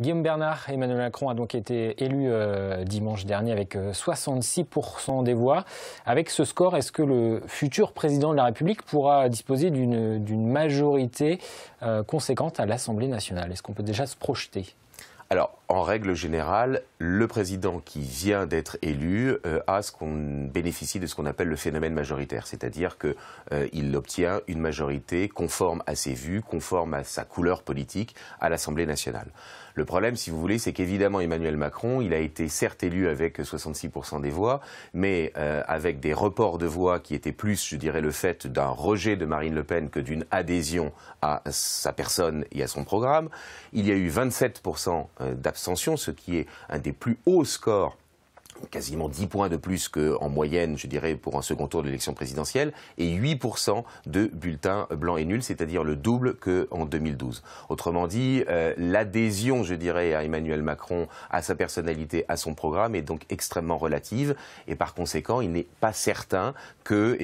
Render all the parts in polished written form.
Guillaume Bernard, Emmanuel Macron a donc été élu dimanche dernier avec 66% des voix. Avec ce score, est-ce que le futur président de la République pourra disposer d'une majorité conséquente à l'Assemblée nationale? Est-ce qu'on peut déjà se projeter? Alors, en règle générale, le président qui vient d'être élu bénéficie de ce qu'on appelle le phénomène majoritaire, c'est-à-dire qu'il obtient une majorité conforme à ses vues, conforme à sa couleur politique à l'Assemblée nationale. Le problème, si vous voulez, c'est qu'évidemment Emmanuel Macron, il a été certes élu avec 66% des voix, mais avec des reports de voix qui étaient plus, je dirais, le fait d'un rejet de Marine Le Pen que d'une adhésion à sa personne et à son programme. Il y a eu 27% d'abstention, ce qui est un des plus hauts scores, quasiment 10 points de plus qu'en moyenne, je dirais, pour un second tour de l'élection présidentielle, et 8% de bulletins blancs et nuls, c'est-à-dire le double qu'en 2012. Autrement dit, l'adhésion, je dirais, à Emmanuel Macron, à sa personnalité, à son programme, est donc extrêmement relative, et par conséquent, il n'est pas certain que,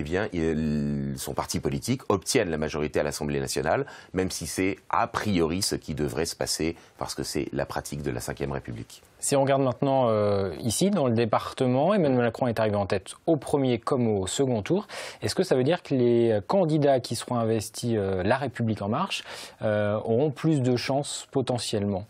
son parti politique obtienne la majorité à l'Assemblée nationale, même si c'est a priori ce qui devrait se passer, parce que c'est la pratique de la Ve République. Si on regarde maintenant ici, dans le département, Emmanuel Macron est arrivé en tête au premier comme au second tour. Est-ce que ça veut dire que les candidats qui seront investis La République En Marche auront plus de chances potentiellement?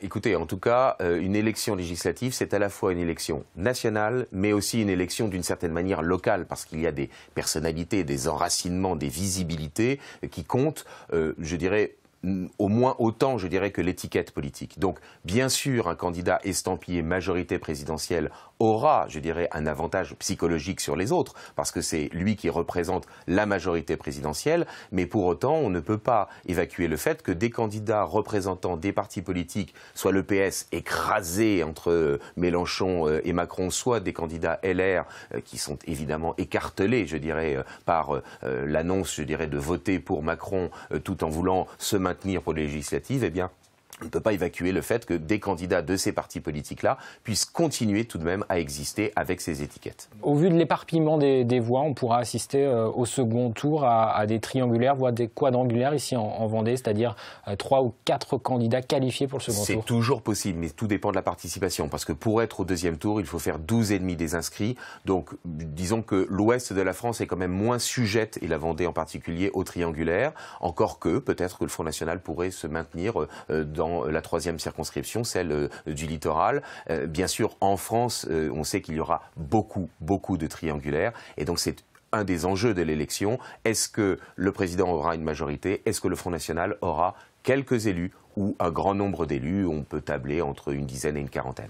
Écoutez, en tout cas, une élection législative, c'est à la fois une élection nationale, mais aussi une élection d'une certaine manière locale, parce qu'il y a des personnalités, des enracinements, des visibilités qui comptent, je dirais, au moins autant, je dirais, que l'étiquette politique. Donc, bien sûr, un candidat estampillé majorité présidentielle aura, je dirais, un avantage psychologique sur les autres, parce que c'est lui qui représente la majorité présidentielle, mais pour autant, on ne peut pas évacuer le fait que des candidats représentant des partis politiques, soit le PS écrasé entre Mélenchon et Macron, soit des candidats LR qui sont évidemment écartelés, je dirais, par l'annonce, je dirais, de voter pour Macron tout en voulant se maintenir pour les législatives, eh bien, on ne peut pas évacuer le fait que des candidats de ces partis politiques-là puissent continuer tout de même à exister avec ces étiquettes. Au vu de l'éparpillement des voix, on pourra assister au second tour à des triangulaires, voire des quadrangulaires ici en Vendée, c'est-à-dire 3 ou 4 candidats qualifiés pour le second tour. C'est toujours possible, mais tout dépend de la participation, parce que pour être au deuxième tour, il faut faire 12,5 des inscrits. Donc, disons que l'ouest de la France est quand même moins sujette, et la Vendée en particulier, au triangulaire, encore que peut-être que le Front National pourrait se maintenir dans la troisième circonscription, celle du littoral. Bien sûr, en France, on sait qu'il y aura beaucoup de triangulaires, et donc c'est un des enjeux de l'élection. Est-ce que le président aura une majorité? Est-ce que le Front National aura quelques élus ou un grand nombre d'élus? On peut tabler entre une dizaine et une quarantaine.